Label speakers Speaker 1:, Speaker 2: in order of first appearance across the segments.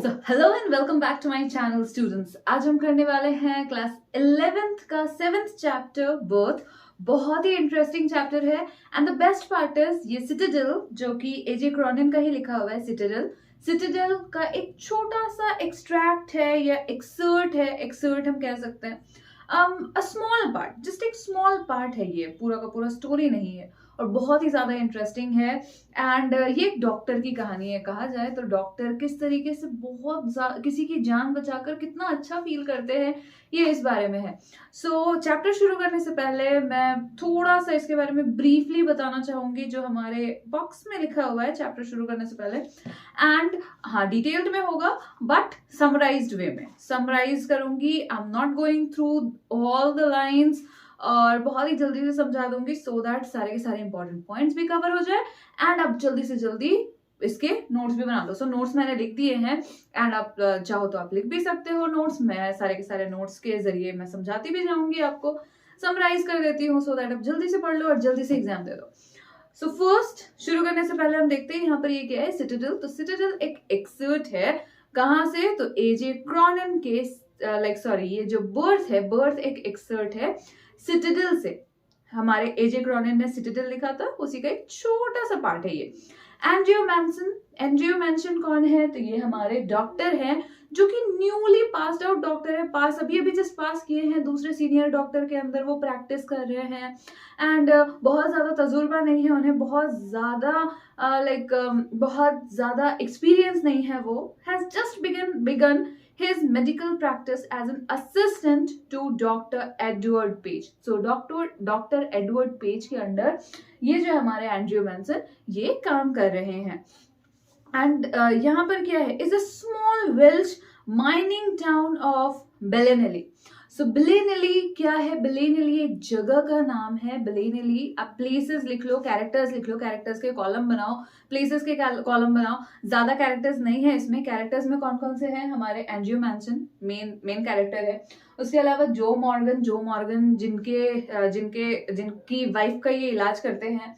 Speaker 1: So hello and welcome back to my channel students. आज हम करने वाले हैं क्लास 11th का 7th चैप्टर बर्थ। बहुत ही इंटरेस्टिंग चैप्टर है and the best part is ये सिटाडेल, जो कि एजे क्रॉनिन का ही लिखा हुआ है। सिटाडेल का एक छोटा सा एक्सट्रैक्ट है या एक्सर्ट है, एक्सर्ट हम कह सकते हैं। अ स्मॉल पार्ट, जस्ट एक स्मॉल पार्ट है, ये पूरा का पूरा स्टोरी नहीं है और बहुत ही ज्यादा इंटरेस्टिंग है। एंड ये एक डॉक्टर की कहानी है। कहा जाए तो डॉक्टर किस तरीके से किसी की जान बचाकर कितना अच्छा फील करते हैं, ये इस बारे में है। सो चैप्टर शुरू करने से पहले मैं थोड़ा सा इसके बारे में ब्रीफली बताना चाहूंगी, जो हमारे बॉक्स में लिखा हुआ है चैप्टर शुरू करने से पहले। एंड हाँ, डिटेल्ड में होगा बट समराइज्ड वे में समराइज करूंगी। I am not going through all the lines और बहुत ही जल्दी से समझा दूंगी सो दैट सारे के सारे इंपॉर्टेंट पॉइंट्स भी कवर हो जाए एंड आप जल्दी से जल्दी इसके नोट्स भी बना दो। सो नोट्स मैंने लिख दिए हैं एंड आप चाहो तो आप लिख भी सकते हो नोट्स। मैं सारे के सारे नोट्स के जरिए मैं समझाती भी जाऊंगी, आपको समराइज कर देती हूँ सो दैट आप जल्दी से पढ़ लो और जल्दी से एग्जाम दे दो। सो फर्स्ट शुरू करने से पहले हम देखते हैं यहाँ पर ये क्या है, सिटाडेल। तो सिटाडेल एक एक्सर्ट है। कहाँ से? तो एजे क्रॉनिन के ये जो बर्थ है, बर्थ एक एक्सर्ट है सिटाडेल से। हमारे एजे क्रॉनिन ने सिटाडेल लिखा था, उसी का एक छोटा सा पार्ट है ये। एंड्रयू मैंसन कौन है? तो ये हमारे डॉक्टर हैं, जो कि न्यूली पास्ड आउट डॉक्टर है। पास अभी जस्ट पास किए हैं, दूसरे सीनियर डॉक्टर के अंदर वो प्रैक्टिस कर रहे हैं एंड बहुत ज्यादा तजुर्बा नहीं है उन्हें, बहुत ज्यादा एक्सपीरियंस नहीं है। वो has just begun his medical practice as an assistant to Dr. Edward Page. So Dr. Edward Page के अंडर ये जो हमारे एंड्रयू मैंसन ये काम कर रहे हैं। एंड यहाँ पर क्या है, is a small Welsh mining town of Llanelli. So Llanelli क्या है? बेलेनेली एक जगह का नाम है। बेलेनेली, आप प्लेसेस लिख लो, कैरेक्टर्स लिख लो, कैरेक्टर्स के कॉलम बनाओ, प्लेसेस के कॉलम बनाओ। ज्यादा कैरेक्टर्स नहीं है इसमें। कैरेक्टर्स में कौन कौन से हैं? हमारे एंड्रयू मैंसन मेन कैरेक्टर है। उसके अलावा जो मॉर्गन जिनकी वाइफ का ये इलाज करते हैं।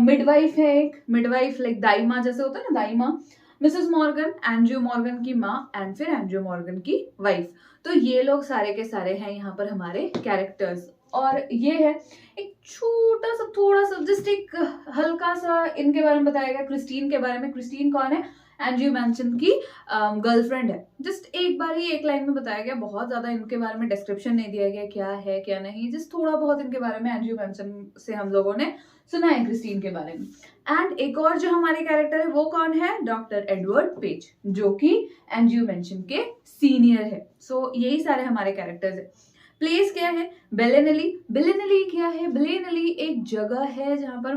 Speaker 1: मिडवाइफ है एक, मिडवाइफ लाइक दाई माँ जैसे होता है ना, दाई माँ, मिसेस मॉर्गन, एंड्रयू मॉर्गन की माँ एंड फिर एंड्रयू मॉर्गन की वाइफ। तो ये लोग सारे के सारे हैं यहाँ पर हमारे कैरेक्टर्स। और ये है एक छोटा सा, थोड़ा सा, जस्ट एक हल्का सा इनके बारे में बताया गया, क्रिस्टीन के बारे में। क्रिस्टीन कौन है? एंड्रयू मैंसन की गर्लफ्रेंड है। जस्ट एक बार ही एक लाइन में बताया गया, बहुत ज्यादा इनके बारे में डिस्क्रिप्शन नहीं दिया गया, क्या है क्या नहीं, जस्ट थोड़ा बहुत इनके बारे में एंड्रयू मैंसन से हम लोगों ने सुना है क्रिस्टीन के बारे में। एंड एक और जो हमारे कैरेक्टर है वो कौन है? डॉक्टर एडवर्ड पेज, जो कि एंड्रयू मैंसन के सीनियर है। सो यही सारे हमारे कैरेक्टर्स है। प्लेस क्या है? बेलेनेली। बेलेनेली क्या है? बेलेनेली एक जगह है जहां पर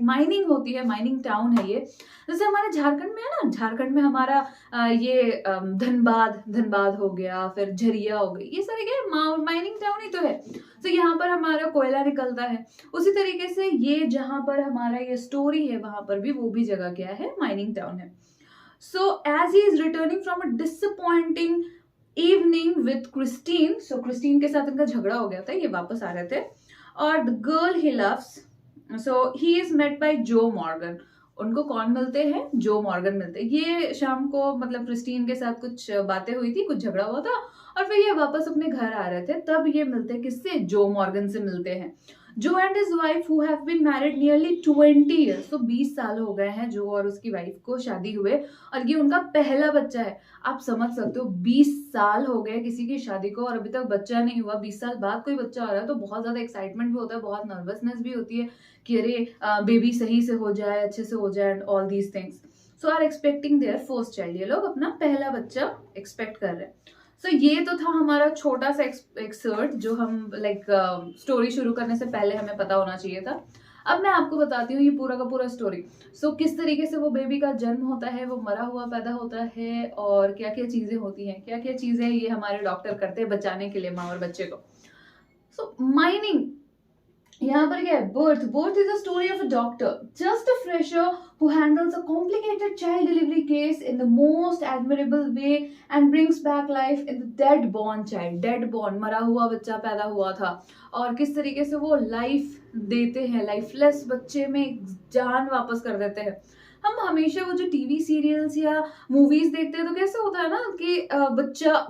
Speaker 1: माइनिंग होती है, माइनिंग टाउन है ये। जैसे हमारे झारखंड में है ना, झारखंड में हमारा धनबाद हो गया, फिर झरिया हो गई, ये सारे क्या माइनिंग टाउन ही तो है। तो यहाँ पर हमारा कोयला निकलता है। उसी तरीके से ये जहां पर हमारा ये स्टोरी है, वहां पर भी वो भी जगह क्या है? माइनिंग टाउन है। So as he is returning from a disappointing evening with Christine, so Christine के साथ इनका झगड़ा हो गया था, ये वापस आ रहे थे, और the girl he loves, so he is met by Joe Morgan. उनको कौन मिलते हैं? जो मॉर्गन मिलते हैं। ये शाम को मतलब क्रिस्टीन के साथ कुछ बातें हुई थी, कुछ झगड़ा हुआ था और फिर ये वापस अपने घर आ रहे थे, तब ये मिलते किससे? जो मॉर्गन से मिलते हैं। Joe and his wife who have been married nearly 20 years, तो 20 साल हो गए हैं जो और उसकी वाइफ को शादी हुए, और ये उनका पहला बच्चा है। आप समझ सकते हो, 20 साल हो गए किसी की शादी को और अभी तक बच्चा नहीं हुआ। 20 साल बाद कोई बच्चा हो रहा है तो बहुत ज्यादा एक्साइटमेंट भी होता है, बहुत नर्वसनेस भी होती है कि अरे बेबी सही से हो जाए, अच्छे से हो जाए and all these things. So are expecting their first child. ये लोग अपना पहला बच्चा एक्सपेक्ट कर रहे हैं। सो ये तो था हमारा छोटा सा एक्सर्ट, जो हम स्टोरी शुरू करने से पहले हमें पता होना चाहिए था। अब मैं आपको बताती हूँ ये पूरा का पूरा स्टोरी। सो किस तरीके से वो बेबी का जन्म होता है, वो मरा हुआ पैदा होता है, और क्या क्या चीजें होती हैं, क्या क्या चीजें ये हमारे डॉक्टर करते हैं बचाने के लिए माँ और बच्चे को। सो माइनिंग, यहाँ पर क्या है? Birth is the story of a doctor, just a fresher who handles a complicated child delivery case in the most admirable way and brings back life in the dead born child. dead born, मरा हुआ बच्चा पैदा हुआ था, और किस तरीके से वो लाइफ देते हैं, लाइफलेस बच्चे में जान वापस कर देते हैं। हम हमेशा वो जो टीवी सीरियल्स या मूवीज देखते हैं तो कैसे होता है ना कि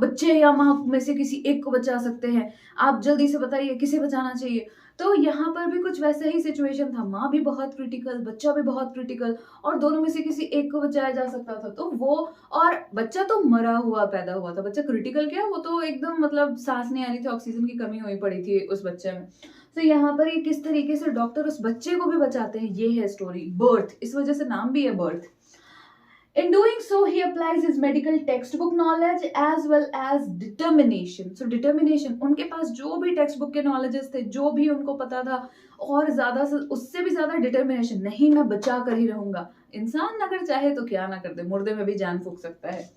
Speaker 1: बच्चे या माँ में से किसी एक को बचा सकते हैं, आप जल्दी से बताइए किसे बचाना चाहिए। तो यहाँ पर भी कुछ वैसा ही सिचुएशन था, माँ भी बहुत क्रिटिकल, बच्चा भी बहुत क्रिटिकल, और दोनों में से किसी एक को बचाया जा सकता था। तो वो, और बच्चा तो मरा हुआ पैदा हुआ था, बच्चा क्रिटिकल क्या, वो तो एकदम मतलब सांस नहीं आ रही थी, ऑक्सीजन की कमी हुई पड़ी थी उस बच्चे में। तो यहाँ पर ये किस तरीके से डॉक्टर उस बच्चे को भी बचाते हैं, ये है स्टोरी। बर्थ, इस वजह से नाम भी है birth. In doing so, he applies his medical textbook knowledge as well as determination. So determination, उनके पास जो भी टेक्स्ट बुक के नॉलेजेस थे, जो भी उनको पता था, और ज्यादा से उससे भी ज्यादा डिटर्मिनेशन, नहीं मैं बचा कर ही रहूंगा। इंसान अगर चाहे तो क्या ना कर दे, मुर्दे में भी जान फूंक सकता है।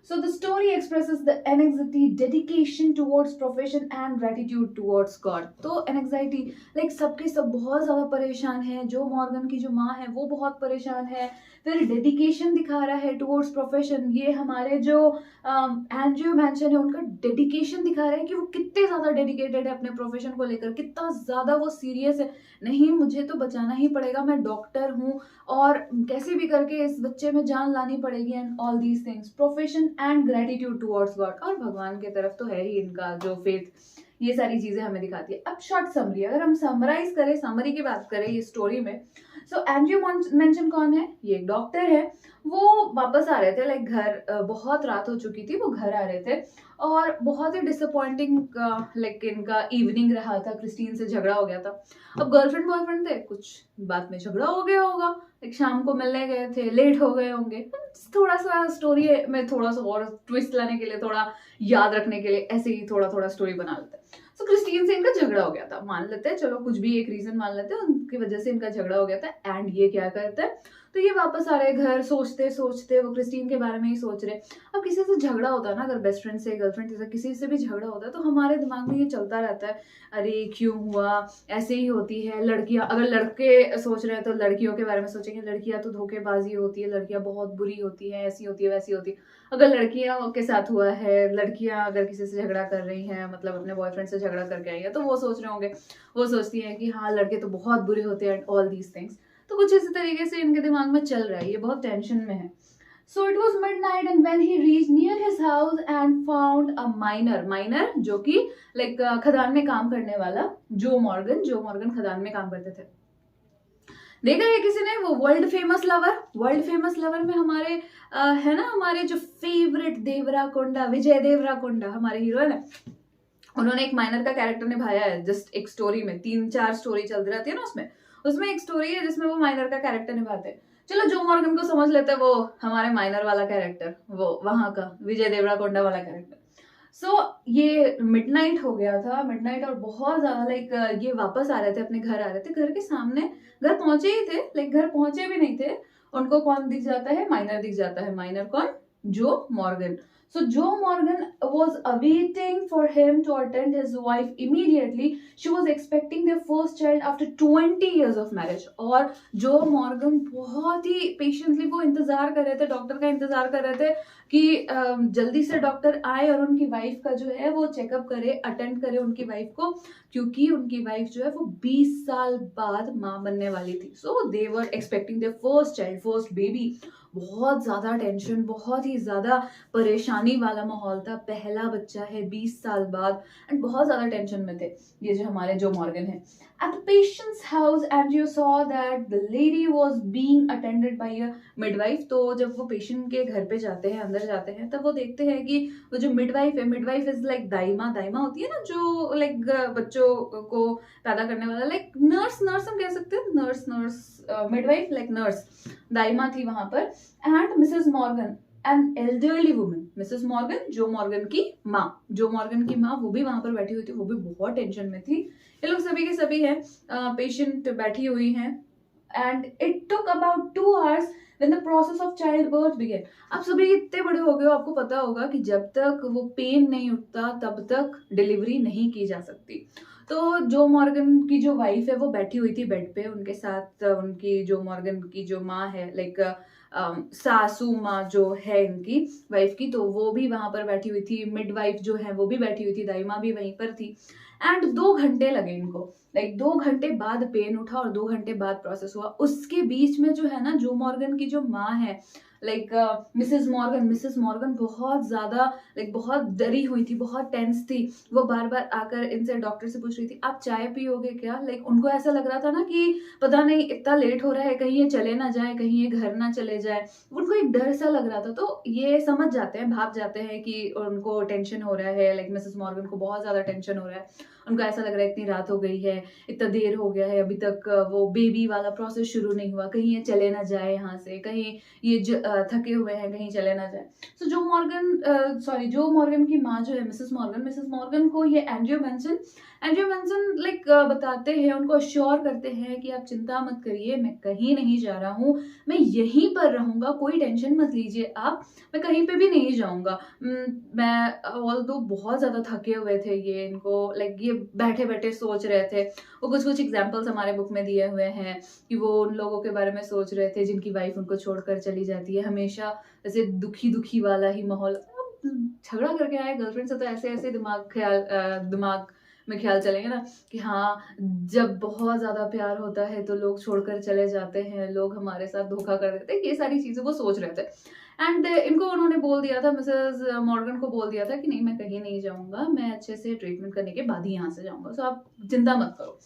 Speaker 1: So the story expresses the anxiety, dedication towards profession and gratitude towards God. तो anxiety, like सबके सब बहुत ज्यादा परेशान है, जो मॉर्गन की जो माँ है वो बहुत परेशान है। फिर डेडिकेशन दिखा रहा है टुवर्ड्स प्रोफेशन, ये हमारे जो एंड्रयू मैंशन है उनका डेडिकेशन दिखा रहा है कि वो कितने ज्यादा डेडिकेटेड है अपने प्रोफेशन को लेकर, कितना ज्यादा वो सीरियस है, नहीं मुझे तो बचाना ही पड़ेगा, मैं डॉक्टर हूँ और कैसे भी करके इस बच्चे में जान लानी पड़ेगी, and all these things, profession and gratitude towards God, और भगवान की तरफ तो है ही इनका जो फेथ, ये सारी चीजें हमें दिखाती है। अब शॉर्ट समरी, अगर हम समराइज करें, समरी की बात करें ये स्टोरी में, सो एंड्रयू मेंशन कौन है, ये एक डॉक्टर है, वो वापस आ रहे थे, लाइक घर, बहुत रात हो चुकी थी, वो घर आ रहे थे और बहुत ही डिसअपॉइंटिंग लाइक इनका इवनिंग रहा था, क्रिस्टीन से झगड़ा हो गया था। अब गर्लफ्रेंड बॉयफ्रेंड थे, कुछ बात में झगड़ा हो गया होगा, एक शाम को मिलने गए थे, लेट हो गए होंगे, थोड़ा सा स्टोरी में थोड़ा सा और ट्विस्ट लाने के लिए, थोड़ा याद रखने के लिए ऐसे ही थोड़ा थोड़ा स्टोरी बना लेते हैं। तो क्रिस्टीन से इनका झगड़ा हो गया था, मान लेते हैं, चलो कुछ भी एक रीजन मान लेते हैं, उनकी वजह से इनका झगड़ा हो गया था। एंड ये क्या करते हैं, तो ये वापस आ रहे घर, सोचते सोचते वो क्रिस्टीन के बारे में ही सोच रहे। अब किसी से झगड़ा होता है ना, अगर बेस्ट फ्रेंड से, गर्लफ्रेंड से, किसी से भी झगड़ा होता है तो हमारे दिमाग में ये चलता रहता है, अरे क्यों हुआ, ऐसे ही होती है लड़कियां, अगर लड़के सोच रहे हैं तो लड़कियों के बारे में सोचेंगे, लड़कियां तो धोखेबाजी होती है, लड़कियां बहुत बुरी होती है, ऐसी होती है, वैसी होती है। अगर लड़कियां के साथ हुआ है, लड़कियां अगर किसी से झगड़ा कर रही हैं, मतलब अपने बॉयफ्रेंड से झगड़ा करके आई है, तो वो सोच रहे होंगे, वो सोचती हैं कि हाँ लड़के तो बहुत बुरे होते हैं, ऑल दीज थिंग्स। तो कुछ इसी तरीके से इनके दिमाग में चल रहा है, ये बहुत टेंशन में है। So it was midnight and when he reached near his house and found a miner जो कि लाइक खदान में काम करने वाला, जो मॉर्गन खदान में काम करते थे। देखा है किसी ने वो वर्ल्ड फेमस लवर में हमारे है ना, हमारे जो फेवरेट देवराकोंडा, विजय देवराकोंडा हमारे हीरो है, उन्होंने एक माइनर का कैरेक्टर निभाया है। जस्ट एक स्टोरी में 3-4 स्टोरी चल रहती है ना, उसमें एक स्टोरी है जिसमें वो माइनर का कैरेक्टर निभाते हैं। चलो जो मॉर्गन को समझ लेते हैं, वो हमारे माइनर वाला कैरेक्टर, वो वहां का विजय देवराकोंडा वाला कैरेक्टर। सो ये मिडनाइट हो गया था, मिडनाइट, और बहुत ज्यादा लाइक ये वापस आ रहे थे, अपने घर आ रहे थे, घर के सामने, घर पहुंचे ही थे, लाइक घर पहुंचे भी नहीं थे, उनको कौन दिख जाता है, माइनर दिख जाता है। माइनर कौन, जो Morgan. So Joe Morgan was awaiting for him to attend his wife immediately. She was expecting their first child after 20 years of marriage. और जो मॉर्गन बहुत ही पेशेंटली वो इंतजार कर रहे थे, डॉक्टर का इंतजार कर रहे थे कि जल्दी से डॉक्टर आए और उनकी वाइफ का जो है वो चेकअप करे, अटेंड करे उनकी वाइफ को, क्योंकि उनकी वाइफ जो है वो 20 साल बाद माँ बनने वाली थी। So they were expecting their first child, first baby. बहुत ज्यादा टेंशन, बहुत ही ज्यादा परेशानी वाला माहौल था, पहला बच्चा है 20 साल बाद, एंड बहुत ज्यादा टेंशन में थे ये जो हमारे जो मॉर्गन है। At the patient's house, Andrew saw that the lady was being attended by a midwife. तो जब वो पेशेंट के घर पे जाते हैं, अंदर जाते हैं, तब वो देखते हैं कि वो जो मिडवाइफ है, मिडवाइफ इज लाइक दाइमा होती है ना, जो लाइक बच्चों को पैदा करने वाला, लाइक नर्स हम कह सकते हैं, नर्स मिडवाइफ लाइक नर्स, दाइमा थी वहां पर। And Mrs Morgan, an elderly woman, Mrs Morgan, जो मॉर्गन की माँ, वो भी वहां पर बैठी हुई थी, वो भी बहुत टेंशन में थी। ये लोग सभी के सभी हैं, पेशेंट बैठी हुई हैं, and it took about 2 hours when the process of childbirth began. आप सभी इतने बड़े हो गए हो, आपको पता होगा कि जब तक वो पेन नहीं उठता तब तक डिलीवरी नहीं की जा सकती। तो जो मॉर्गन की जो वाइफ है वो बैठी हुई थी बेड पे, उनके साथ उनकी जो मॉर्गन की जो माँ है, लाइक सासू माँ जो है इनकी वाइफ की, तो वो भी वहां पर बैठी हुई थी। मिडवाइफ जो है वो भी बैठी हुई थी, दाई माँ भी वहीं पर थी। एंड 2 घंटे लगे इनको, लाइक 2 घंटे बाद पेन उठा और 2 घंटे बाद प्रोसेस हुआ। उसके बीच में जो है ना, जो मॉर्गन की जो माँ है, लाइक मिसेस मॉर्गन बहुत ज्यादा, लाइक बहुत डरी हुई थी, बहुत टेंस थी। वो बार बार आकर इनसे, डॉक्टर से पूछ रही थी, आप चाय पियोगे क्या? लाइक उनको ऐसा लग रहा था ना कि पता नहीं इतना लेट हो रहा है, कहीं ये चले ना जाए, कहीं ये घर ना चले जाए। उनको एक डर सा लग रहा था। तो ये समझ जाते हैं, भाप जाते हैं कि उनको टेंशन हो रहा है, लाइक मिसेस मॉर्गन को बहुत ज्यादा टेंशन हो रहा है। उनको ऐसा लग रहा है इतनी रात हो गई है, इतना देर हो गया है, अभी तक वो बेबी वाला प्रोसेस शुरू नहीं हुआ, कहीं ये चले ना जाए यहाँ से, कहीं ये थके हुए हैं, कहीं चले ना जाए। सो जो मॉर्गन की माँ जो है, मिसेस मॉर्गन को ये एंड्रयू मेंसन लाइक बताते हैं, उनको अश्योर करते हैं कि आप चिंता मत करिए, मैं कहीं नहीं जा रहा हूँ, मैं यहीं पर रहूंगा, कोई टेंशन मत लीजिए आप, मैं कहीं पे भी नहीं जाऊंगा। मैं ऑल्दो बहुत ज्यादा थके हुए थे ये, इनको लाइक ये बैठे बैठे सोच रहे थे। वो कुछ एग्जाम्पल्स हमारे बुक में दिए हुए हैं कि वो उन लोगों के बारे में सोच रहे थे जिनकी वाइफ उनको छोड़कर चली जाती है, हमेशा ऐसे दुखी दुखी वाला ही माहौल। झगड़ा करके आए गर्लफ्रेंड से तो ऐसे ऐसे दिमाग में ख्याल चलेंगे ना कि हाँ, जब बहुत ज्यादा प्यार होता है तो लोग छोड़कर चले जाते हैं, लोग हमारे साथ धोखा कर देते हैं, ये सारी चीजें वो सोच रहे थे। एंड इनको उन्होंने बोल दिया था, मिसेस मॉर्गन को बोल दिया था कि नहीं, मैं कहीं नहीं जाऊंगा, मैं अच्छे से ट्रीटमेंट करने के बाद ही यहाँ से जाऊंगा, सो आप चिंता मत करो।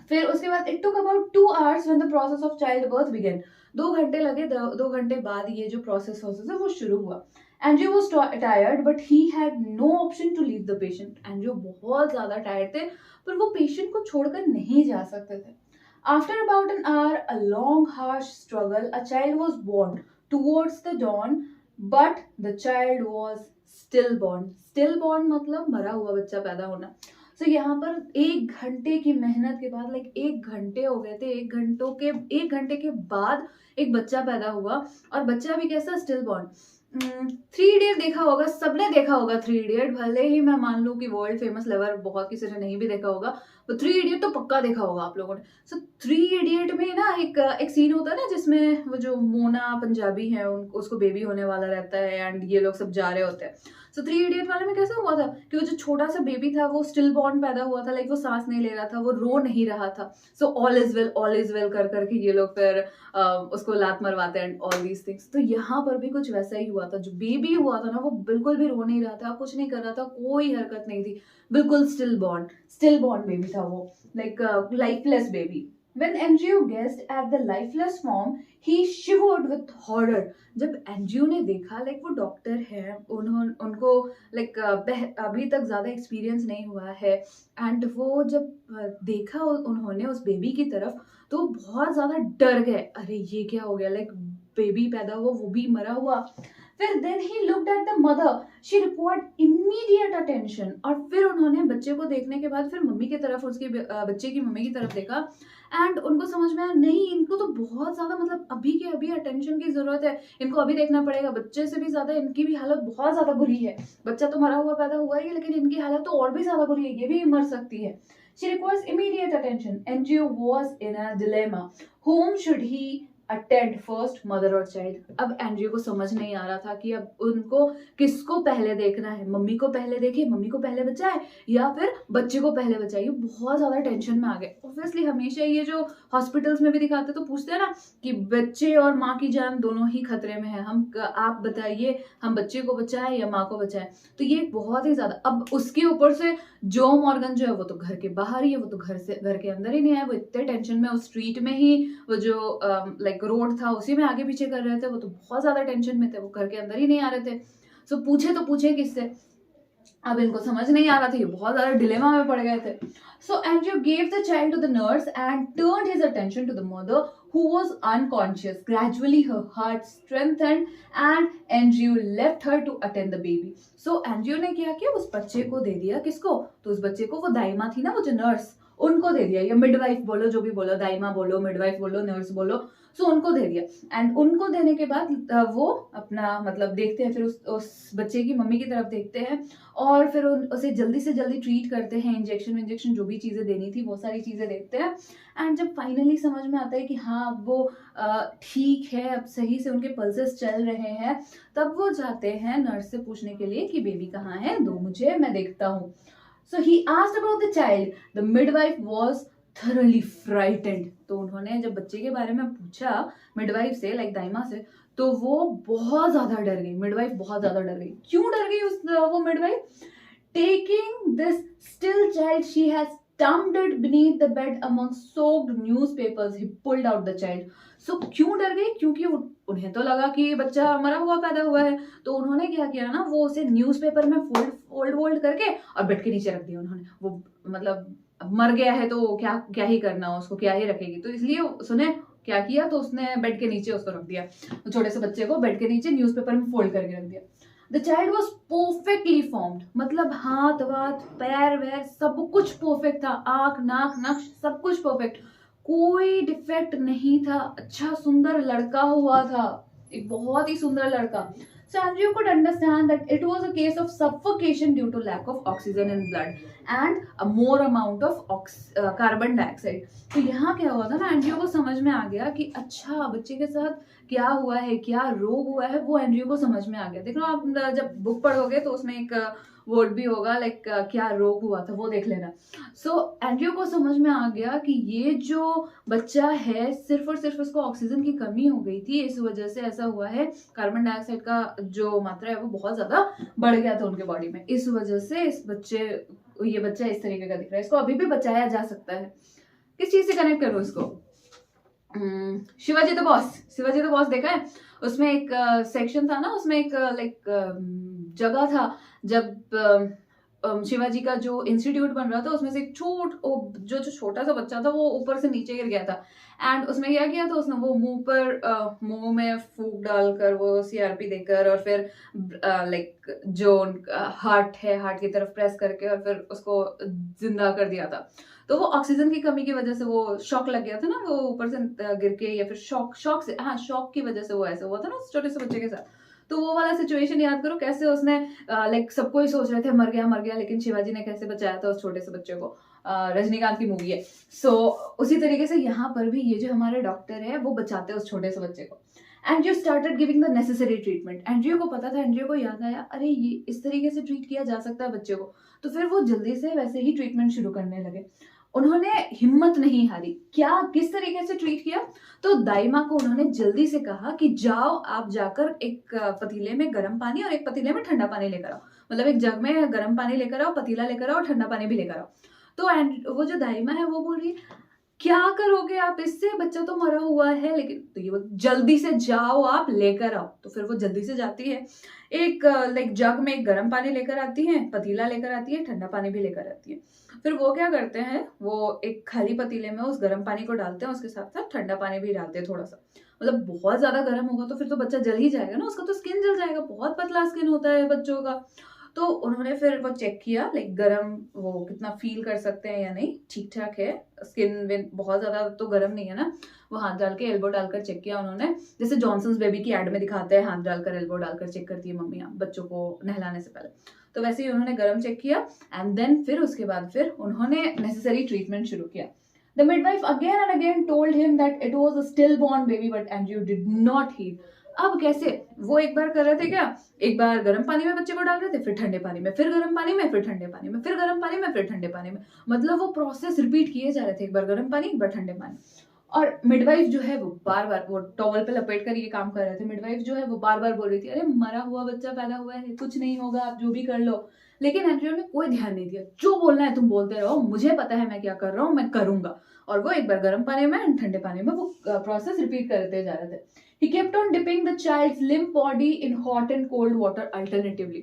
Speaker 1: फिर उसके बाद it took about 2 hours when the process of child birth began. 2 घंटे लगे, 2 घंटे बाद ये जो प्रोसेस है वो शुरू हुआ। Andrew was tired but he had no option to leave the patient. Andrew बहुत ज्यादा टायर्ड थे, पर वो पेशेंट को छोड़कर नहीं जा सकते थे। After about an hour, a long, harsh struggle, a child was born towards the dawn, but the child was stillborn. Stillborn मतलब मरा हुआ बच्चा पैदा होना। So यहाँ पर 1 घंटे की मेहनत के बाद, लाइक 1 घंटे हो गए थे, 1 घंटे के बाद एक बच्चा पैदा हुआ, और बच्चा भी कैसा? Still born. 3 इडियट देखा होगा, सबने देखा होगा 3 इडियट, भले ही मैं मान लूं कि वर्ल्ड फेमस लवर बहुत किसी ने नहीं भी देखा होगा, तो 3 इडियट तो पक्का देखा होगा आप लोगों ने। सो 3 इडियट में ना एक सीन होता है ना, जिसमें वो जो मोना पंजाबी है, उसको बेबी होने वाला रहता है एंड ये लोग सब जा रहे होते हैं। सो 3 इडियट वाले में कैसा हुआ था कि वो जो छोटा सा बेबी था वो स्टिल बॉर्न पैदा हुआ था, लाइक वो सांस नहीं ले रहा था, वो रो नहीं रहा था। सो ऑल इज वेल कर करके ये लोग फिर उसको लात मरवाते हैं एंड ऑल दीज थिंग्स। तो यहाँ पर भी कुछ वैसा ही हुआ था। जो बेबी हुआ था ना, वो बिल्कुल भी रो नहीं रहा था, कुछ नहीं कर रहा था, कोई हरकत नहीं थी, बिल्कुल स्टिल बॉर्न बेबी था वो, like lifeless baby. When Andrew guessed at the lifeless form, he shivered with horror. जब एंड्रयू ने देखा, लाइक वो डॉक्टर है, उनको लाइक अभी तक ज्यादा एक्सपीरियंस नहीं हुआ है, एंड वो जब देखा उन्होंने उस बेबी की तरफ, तो बहुत ज्यादा डर गए। अरे ये क्या हो गया, लाइक बेबी पैदा हुआ, वो भी मरा हुआ। फिर then he looked at the mother, she required immediate attention. और फिर उन्होंने बच्चे को देखने के बाद फिर मम्मी की तरफ, उसके बच्चे की मम्मी की तरफ देखा, एंड उनको समझ में आया, नहीं इनको तो बहुत ज्यादा, मतलब अभी के अभी अटेंशन की जरूरत है, इनको अभी देखना पड़ेगा। बच्चे से भी ज्यादा इनकी भी हालत बहुत ज्यादा बुरी है। बच्चा तो मरा हुआ पैदा हुआ है, लेकिन इनकी हालत तो और भी ज्यादा बुरी है, ये भी मर सकती है। She requires immediate attention. Andrew was in a dilemma. Whom should he attend first, mother और चाइल्ड? अब एंड्रयू को समझ नहीं आ रहा था कि अब उनको किसको पहले देखना है, मम्मी को पहले देखे, मम्मी को पहले बचाए, या फिर बच्चे को पहले बचाए। बहुत ज्यादा टेंशन में आ गए। ऑब्वियसली हमेशा ये जो हॉस्पिटल्स में भी दिखाते तो पूछते हैं ना कि बच्चे और माँ की जान दोनों ही खतरे में है, आप बताइए, हम बच्चे को बचाए या माँ को बचाए? तो ये बहुत ही ज्यादा। अब उसके ऊपर से जो मॉर्गन जो है वो तो घर के बाहर ही है, वो तो घर के अंदर ही नहीं है, वो इतने टेंशन में, उस स्ट्रीट में ही वो जो लाइक रोड था उसी में आगे पीछे कर रहे थे, वो तो बहुत ज्यादा टेंशन में थे, वो घर के अंदर ही नहीं आ रहे थे। सो पूछे तो पूछे किससे? अब इनको समझ नहीं आ रहा था, ये बहुत ज्यादा डिलेमा में पड़ गए थे। So Andrew gave the child to the nurse and turned his attention to the mother who was unconscious. Gradually her heart strengthened and Andrew left her to attend the baby. So Andrew ने क्या किया, उस बच्चे को दे दिया, किसको? तो उस बच्चे को वो दाइमा थी ना, वो जो नर्स, उनको दे दिया, या मिडवाइफ बोलो, जो भी बोलो, दाइमा बोलो, मिडवाइफ बोलो, नर्स बोलो, सो उनको दे दिया। एंड उनको देने के बाद वो अपना मतलब देखते हैं, फिर उस बच्चे की मम्मी की तरफ देखते हैं, और फिर उसे जल्दी से जल्दी ट्रीट करते हैं, इंजेक्शन जो भी चीजें देनी थी वो सारी चीजें देते हैं। एंड जब फाइनली समझ में आता है कि हाँ अब वो ठीक है, अब सही से उनके पल्सेस चल रहे हैं, तब वो जाते हैं नर्स से पूछने के लिए कि बेबी कहाँ है, दो मुझे, मैं देखता हूँ। So he asked about the child. The midwife was thoroughly frightened. तो उन्होंने जब बच्चे के बारे में पूछा मिडवाइफ से, लाइक दाइमा से, तो वो बहुत ज्यादा डर गई। मिडवाइफ बहुत ज्यादा डर गई। क्यों डर गई वो midwife? Taking this still child, she has dumped it beneath the bed among soaked newspapers. He pulled out the child. So क्यों डर गई? क्योंकि उन्हें तो लगा कि बच्चा मरा हुआ पैदा हुआ है, तो उन्होंने क्या किया ना, वो उसे न्यूज़पेपर में फोल्ड करके और बेड के नीचे रख दिया उन्होंने। वो मतलब मर गया है तो क्या क्या ही करना, उसको क्या ही रखेगी, तो इसलिए उसने क्या किया, तो उसने बेड के नीचे उसको रख दिया, छोटे से बच्चे को बेड के नीचे न्यूज़पेपर में फोल्ड करके रख दिया। The child was perfectly formed, मतलब हाथ वाथ पैर वैर सब कुछ परफेक्ट था, आंख नाक नक्श सब कुछ परफेक्ट, कोई डिफेक्ट नहीं था। अच्छा सुंदर लड़का हुआ था, एक बहुत ही सुंदर लड़का। So Andrew could understand that it was a case of suffocation due to lack of oxygen in blood and a more amount of carbon dioxide. तो यहाँ क्या हुआ था ना, एंड्रयू को समझ में आ गया कि अच्छा बच्चे के साथ क्या हुआ है, क्या रोग हुआ है, वो एंड्रयू को समझ में आ गया। देखो आप जब बुक पढ़ोगे तो उसमें एक वर्ड भी होगा, लाइक क्या रोग हुआ था वो देख लेना। सो एंड्रयू को समझ में आ गया कि ये जो बच्चा है सिर्फ और सिर्फ उसको ऑक्सीजन की कमी हो गई थी, इस वजह से ऐसा हुआ है। कार्बन डाइऑक्साइड का जो मात्रा है वो बहुत ज्यादा बढ़ गया था उनके बॉडी में, इस वजह से ये बच्चा इस तरीके का दिख रहा है। इसको अभी भी बचाया जा सकता है। किस चीज से कनेक्ट करो इसको? शिवाजी द बॉस देखा है? उसमें एक सेक्शन था ना, उसमें एक लाइक जगह था जब शिवाजी का जो इंस्टीट्यूट बन रहा था, उसमें से एक जो छोटा सा बच्चा था वो ऊपर से नीचे गिर गया था। एंड उसमें क्या किया था उसने, वो मुंह में फूक डालकर, वो सीआरपी देकर, और फिर लाइक जो हार्ट की तरफ प्रेस करके और फिर उसको जिंदा कर दिया था। तो वो ऑक्सीजन की कमी की वजह से वो शॉक लग गया था ना, वो ऊपर से गिर के, या फिर शॉक की वजह से वो ऐसा हुआ था ना उस छोटे से बच्चे के साथ। तो वो वाला सिचुएशन याद करो, कैसे उसने लाइक सबको ही सोच रहे थे मर गया, लेकिन शिवाजी ने कैसे बचाया था उस छोटे से बच्चे को। रजनीकांत की मूवी है। सो उसी तरीके से यहाँ पर भी ये जो हमारे डॉक्टर है वो बचाते हैं उस छोटे से बच्चे को। Andrew started giving the necessary treatment. Andrew को पता था, एंड्रयू को याद आया, अरे ये इस तरीके से ट्रीट किया जा सकता है बच्चे को, तो फिर वो जल्दी से वैसे ही ट्रीटमेंट शुरू करने लगे। उन्होंने हिम्मत नहीं हारी। किस तरीके से ट्रीट किया? तो दाइमा को उन्होंने जल्दी से कहा कि जाओ आप जाकर एक पतीले में गर्म पानी और एक पतीले में ठंडा पानी लेकर आओ, मतलब एक जग में गर्म पानी लेकर आओ, पतीला लेकर आओ, ठंडा पानी भी लेकर आओ। तो वो जो दाइमा है वो बोल रही है क्या करोगे आप इससे, बच्चा तो मरा हुआ है। लेकिन तो ये जल्दी से जाओ आप लेकर आओ। तो फिर वो जल्दी से जाती है, एक लाइक जग में एक गर्म पानी लेकर आती है, पतीला लेकर आती है, ठंडा पानी भी लेकर आती है। फिर वो क्या करते हैं, वो एक खाली पतीले में उस गर्म पानी को डालते हैं, उसके साथ साथ ठंडा पानी भी डालते हैं थोड़ा सा। मतलब बहुत ज्यादा गर्म होगा तो फिर तो बच्चा जल ही जाएगा ना, उसका तो स्किन जल जाएगा, बहुत पतला स्किन होता है बच्चों का। तो उन्होंने फिर वो चेक किया, लाइक गरम वो कितना फील कर सकते हैं या नहीं, ठीक ठाक है स्किन विन, बहुत ज्यादा तो गरम नहीं है ना। वो हाथ डाल के एल्बो डालकर चेक किया उन्होंने, जैसे जॉनसन्स बेबी की एड में दिखाते हैं, हाथ डालकर एल्बो डालकर चेक करती है मम्मियाँ बच्चों को नहलाने से पहले। तो वैसे ही उन्होंने गरम चेक किया एंड देन फिर उसके बाद फिर उन्होंने नेसेसरी ट्रीटमेंट शुरू किया। The midwife again and again told him that it was a stillborn baby, but Andrew did not heed. अब कैसे वो एक बार कर रहे थे क्या, एक बार गर्म पानी में बच्चे को डाल रहे थे, फिर ठंडे पानी में, फिर गर्म पानी में, फिर ठंडे पानी में, फिर गर्म पानी में, फिर ठंडे पानी में, मतलब वो प्रोसेस रिपीट किए जा रहे थे, एक बार गर्म पानी एक बार ठंडे पानी। और मिडवाइफ जो है वो बार बार वो टॉवल पे लपेट कर ये काम कर रहे थे। मिडवाइफ जो है वो बार बार बोल रही थी, अरे मरा हुआ बच्चा पैदा हुआ है, कुछ नहीं होगा, आप जो भी कर लो। लेकिन एंड्रयू ने कोई ध्यान नहीं दिया, जो बोलना है तुम बोलते रहो, मुझे पता है मैं क्या कर रहा हूँ, मैं करूंगा। और वो एक बार गर्म पानी में ठंडे पानी में वो प्रोसेस रिपीट करते जा रहे थे। He kept on dipping the child's limp body in hot and cold water alternatively.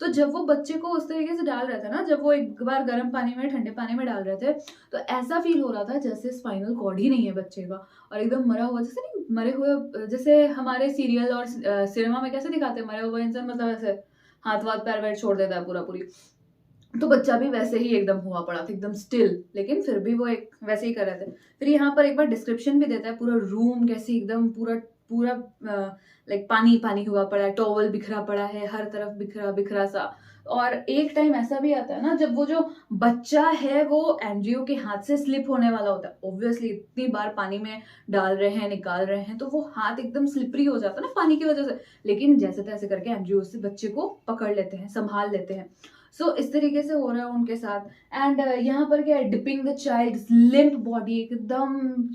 Speaker 1: तो जब वो बच्चे को उस तरीके से डाल रहा था ना, जब वो एक बार गर्म पानी में ठंडे पानी में डाल रहे थे, तो ऐसा फील हो रहा था जैसे स्पाइनल कॉर्ड ही नहीं है बच्चे का, और एकदम मरा हुआ, जैसे नहीं मरे हुए, जैसे हमारे सीरियल और सिनेमा में कैसे दिखाते हैं मरे हुए इंसान, मतलब ऐसे हाथ वाथ पैर वैर छोड़ देता है पूरा पूरी। तो बच्चा भी वैसे ही एकदम हुआ पड़ा था, एकदम स्टिल, लेकिन फिर भी वो एक वैसे ही कर रहे थे। फिर यहाँ पर एक बार डिस्क्रिप्शन भी देता है, पूरा रूम कैसे एकदम पूरा लाइक पानी पानी हुआ पड़ा है, टॉवल बिखरा पड़ा है, हर तरफ बिखरा बिखरा सा। और एक टाइम ऐसा भी आता है ना जब वो जो बच्चा है वो एंड्रयू के हाथ से स्लिप होने वाला होता है। ऑब्वियसली इतनी बार पानी में डाल रहे हैं, निकाल रहे हैं, तो वो हाथ एकदम स्लिपरी हो जाता है ना पानी की वजह से। लेकिन जैसे तैसे करके एंड्रयू उस बच्चे को पकड़ लेते हैं, संभाल लेते हैं। सो इस तरीके से हो रहा है उनके साथ। एंड यहाँ पर क्या है, dipping the child limp body, एकदम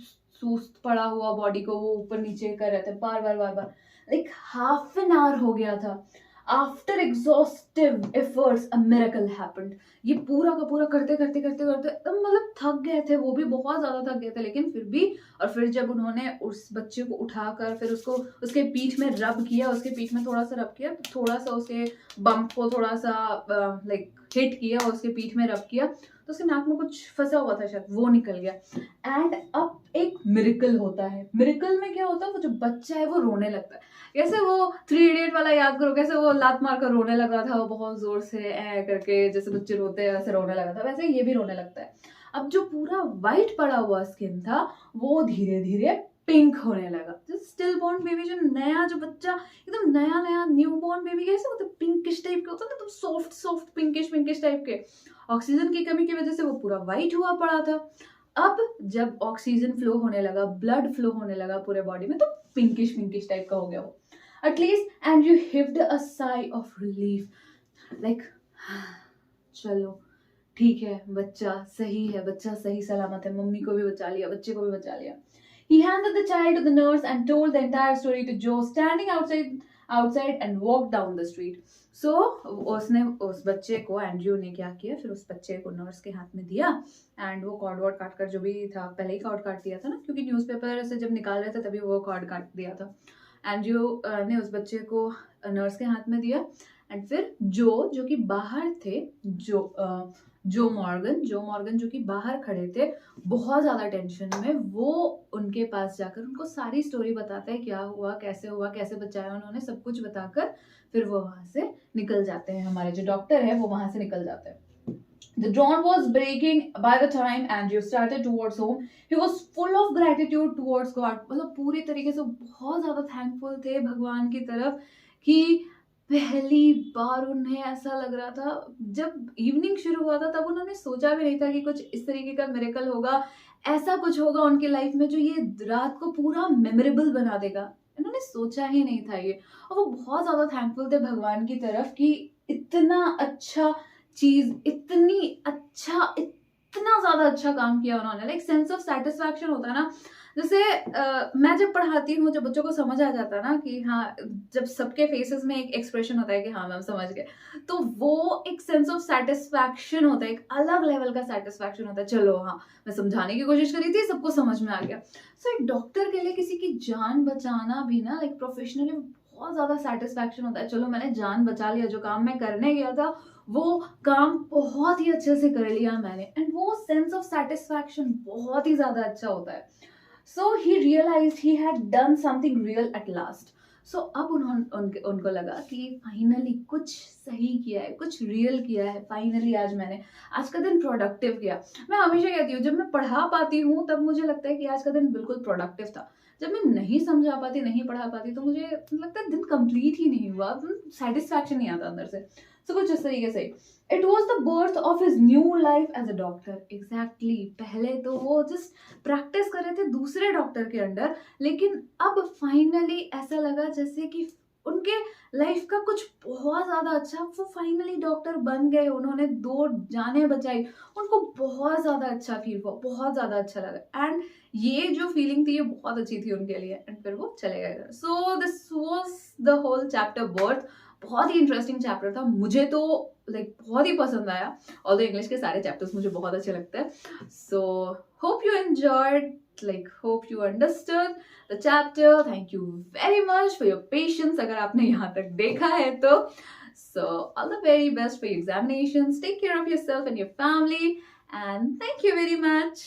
Speaker 1: सुस्त पड़ा हुआ बॉडी को वो ऊपर नीचे कर रहे थे बार बार बार बार, लाइक हाफ एन आवर हो गया था। After exhaustive efforts a miracle happened. ये पूरा का पूरा करते करते करते करते मतलब थक गए थे, वो भी बहुत ज्यादा थक गए थे, लेकिन फिर भी। और फिर जब उन्होंने उस बच्चे को उठाकर फिर उसको उसके पीठ में रब किया, उसके पीठ में थोड़ा सा रब किया, थोड़ा सा उसके बम्प को थोड़ा सा लाइक हिट किया और उसके पीठ में रब किया, तो उसके नाक में कुछ फंसा हुआ था शायद, वो निकल गया। एंड अब एक मिरेकल होता है। मिरेकल में क्या होता है, वो जो बच्चा है वो रोने लगता है। कैसे वो 3 इडियट वाला याद करो, कैसे वो लात मार कर रोने लग रहा था, वो बहुत जोर से करके, जैसे बच्चे रोते हैं वैसे रोने लगा था, वैसे ये भी रोने लगता है। अब जो पूरा व्हाइट पड़ा हुआ स्किन था वो धीरे धीरे पिंक होने लगा। स्टिल बॉर्न बेबी, जो नया जो बच्चा एकदम नया नया न्यू बॉर्न बेबी कैसे होता है, पिंकिश टाइप के होता है ना, एकदम सॉफ्ट सॉफ्ट पिंकिश टाइप के। ऑक्सीजन की कमी की वजह से वो पूरा व्हाइट हुआ पड़ा था। अब जब ऑक्सीजन फ्लो होने लगा, ब्लड फ्लो होने लगा पूरे बॉडी में, तो पिंकिश टाइप का हो गया वो at least. And you heaved a sigh of relief, like चलो ठीक है, बच्चा सही है, बच्चा सही सलामत है, मम्मी को भी बचा लिया, बच्चे को भी बचा लिया। He handed the child to the nurse and told the entire story to Joe standing outside and walked down the street. So उसने उस बच्चे को, एंड्रयू ने क्या किया, फिर उस बच्चे को नर्स के हाथ में दिया एंड वो कॉर्ड वॉर्ड काट कर, जो भी था पहले ही कॉर्ड काट दिया था ना, क्योंकि न्यूज़पेपर से जब निकाल रहे थे तभी वो कॉर्ड काट दिया था। एंड्रयू ने उस बच्चे को नर्स के हाथ में दिया एंड फिर जो कि बाहर थे, जो मॉर्गन जो कि बाहर खड़े थे बहुत ज़्यादा टेंशन में, वो उनके पास जाकर उनको सारी स्टोरी बताता है, क्या हुआ, कैसे बचाया उन्होंने, सब कुछ बताकर फिर वो वहाँ से निकल जाते हैं। हमारे जो डॉक्टर है वो वहाँ से निकल जाते हैं। The dawn was breaking by the time Andrew started towards home. He was full of gratitude towards God. मतलब पूरी तरीके से बहुत ज़्यादा थैंकफुल थे भगवान की तरफ कि पहली बार उन्हें ऐसा लग रहा था, जब इवनिंग शुरू हुआ था तब उन्होंने सोचा भी नहीं था कि कुछ इस तरीके का मिरेकल होगा, ऐसा कुछ होगा उनकी लाइफ में जो ये रात को पूरा मेमोरेबल बना देगा। इन्होंने सोचा ही नहीं था ये, और वो बहुत ज़्यादा थैंकफुल थे भगवान की तरफ कि इतना अच्छा चीज, इतना ज्यादा अच्छा काम किया उन्होंने। लाइक सेंस ऑफ सेटिस्फैक्शन होता है ना, जैसे मैं जब पढ़ाती हूँ, जब बच्चों को समझ आ जाता है ना कि हाँ, जब सबके फेसेस में एक एक्सप्रेशन होता है कि हाँ मैम समझ गए, तो वो एक सेंस ऑफ सेटिस्फैक्शन होता है, एक अलग लेवल का सेटिस्फैक्शन होता है। चलो हाँ, मैं समझाने की कोशिश करी थी, सबको समझ में आ गया। सो एक डॉक्टर के लिए किसी की जान बचाना भी ना, लाइक प्रोफेशनली बहुत ज्यादा सेटिस्फैक्शन होता है। चलो मैंने जान बचा लिया, जो काम मैं करने गया था वो काम बहुत ही अच्छे से कर लिया मैंने, एंड वो सेंस ऑफ सेटिस्फैक्शन बहुत ही ज्यादा अच्छा होता है। So he realized he had done something real at last. So अब उनको लगा कि फाइनली कुछ सही किया है, कुछ रियल किया है, फाइनली आज का दिन प्रोडक्टिव गया। मैं हमेशा कहती हूँ, जब मैं पढ़ा पाती हूँ तब मुझे लगता है कि आज का दिन बिल्कुल प्रोडक्टिव था। जब मैं नहीं समझा पाती, नहीं पढ़ा पाती, तो मुझे लगता है दिन कंप्लीट ही नहीं हुआ, सेटिस्फैक्शन नहीं आता अंदर से। सो कुछ इस तरीके से it was the birth of his new life as a doctor. Exactly, पहले तो वो जस्ट प्रैक्टिस कर रहे थे दूसरे डॉक्टर के अंडर, लेकिन अब फाइनली ऐसा लगा जैसे कि उनके लाइफ का कुछ बहुत ज्यादा अच्छा, वो फाइनली डॉक्टर बन गए, उन्होंने 2 जानें बचाई, उनको बहुत ज्यादा अच्छा फील हुआ, बहुत ज्यादा अच्छा लगा। एंड ये जो फीलिंग थी ये बहुत अच्छी थी उनके लिए, एंड फिर वो चले गए। So this was the whole chapter birth. बहुत ही इंटरेस्टिंग चैप्टर था, मुझे तो लाइक बहुत ही पसंद आया। ऑल्दो इंग्लिश के सारे चैप्टर्स मुझे बहुत अच्छे लगते हैं। So hope you enjoyed, hope you understood the chapter. Thank you very much for your patience अगर आपने यहाँ तक देखा है तो. So all the very best for your examinations. Take care of yourself and your family, and thank you very much.